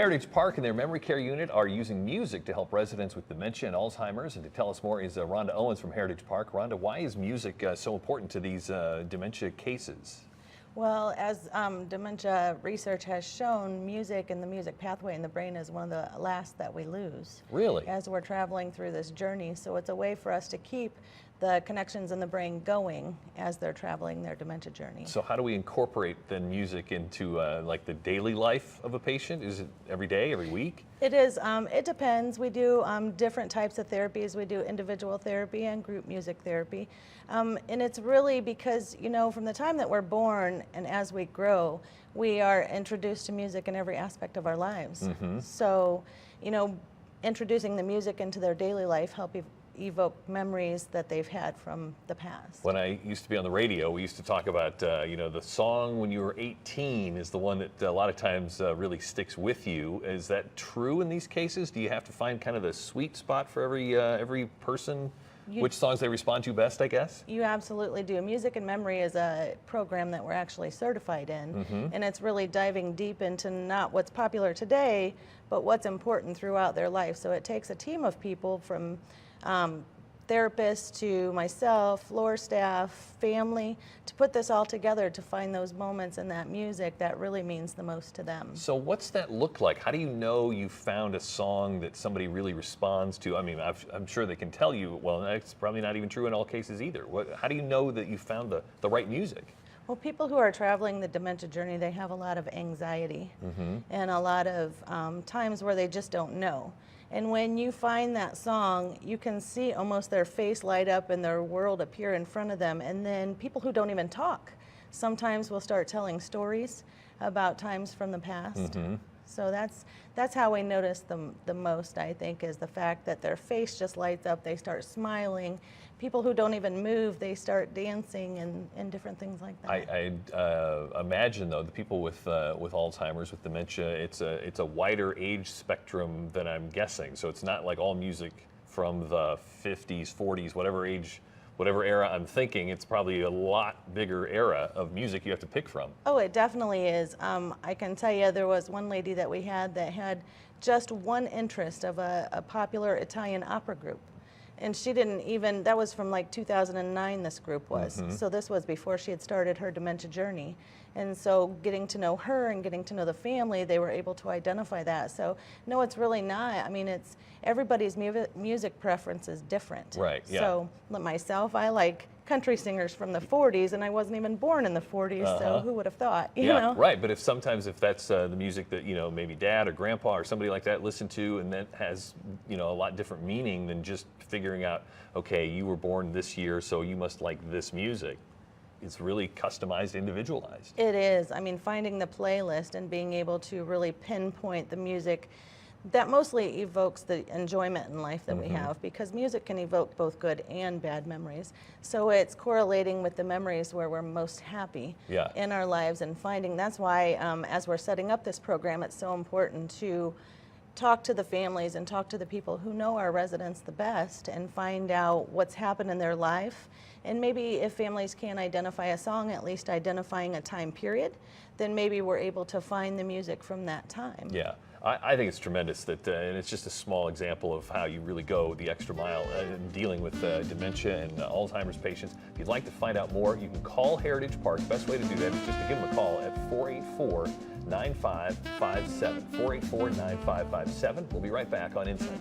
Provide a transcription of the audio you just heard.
Heritage Park and their memory care unit are using music to help residents with dementia and Alzheimer's. And to tell us more is Rhonda Owens from Heritage Park. Rhonda, why is music so important to these dementia cases? Well, as dementia research has shown, music and the music pathway in the brain is one of the last that we lose. Really? As we're traveling through this journey. So it's a way for us to keep the connections in the brain going as they're traveling their dementia journey. So how do we incorporate then music into like the daily life of a patient? Is it every day, every week? It is. It depends. We do different types of therapies. We do individual therapy and group music therapy. And it's really because, you know, from the time that we're born and as we grow, we are introduced to music in every aspect of our lives. So, you know, introducing the music into their daily life help evoke memories that they've had from the past. When I used to be on the radio, we used to talk about, you know, the song when you were 18 is the one that a lot of times really sticks with you. Is that true in these cases? Do you have to find kind of the sweet spot for every person? Which songs they respond to best, I guess? You absolutely do. Music and Memory is a program that we're actually certified in, and it's really diving deep into not what's popular today, but what's important throughout their life. So it takes a team of people from therapists to myself, floor staff, family, to put this all together to find those moments in that music that really means the most to them. So what's that look like? How do you know you found a song that somebody really responds to? I mean, I'm sure they can tell you, well, that's probably not even true in all cases either. How do you know that you found the right music? Well, people who are traveling the dementia journey, they have a lot of anxiety and a lot of times where they just don't know. And when you find that song, you can see almost their face light up and their world appear in front of them. And then people who don't even talk sometimes will start telling stories about times from the past. So that's how we notice them the most, I think, is the fact that their face just lights up, they start smiling. People who don't even move, they start dancing and different things like that. I imagine, though, the people with Alzheimer's, with dementia, it's a wider age spectrum than I'm guessing. So it's not like all music from the 50s, 40s, whatever era I'm thinking. It's probably a lot bigger era of music you have to pick from. Oh, it definitely is. I can tell you there was one lady that we had that had just one interest of a popular Italian opera group. And she didn't even, that was from like 2009 this group was. So this was before she had started her dementia journey. And so getting to know her and getting to know the family, they were able to identify that. So no, it's really not. I mean, it's everybody's music preference is different. Right, yeah. So myself, I like country singers from the 40s, and I wasn't even born in the 40s, so who would have thought, you know? Right, but if that's the music that, you know, maybe dad or grandpa or somebody like that listened to, and that has, you know, a lot different meaning than just figuring out, okay, you were born this year, so you must like this music. It's really customized, individualized. It is. I mean, finding the playlist and being able to really pinpoint the music that mostly evokes the enjoyment in life that we have, because music can evoke both good and bad memories. So it's correlating with the memories where we're most happy in our lives, and finding that's why as we're setting up this program, it's so important to talk to the families and talk to the people who know our residents the best and find out what's happened in their life. And maybe if families can't identify a song, at least identifying a time period, then maybe we're able to find the music from that time. Yeah. I think it's tremendous that, and it's just a small example of how you really go the extra mile in dealing with dementia and Alzheimer's patients. If you'd like to find out more, you can call Heritage Park. Best way to do that is just to give them a call at 484-9557. 484-9557. We'll be right back on Insight.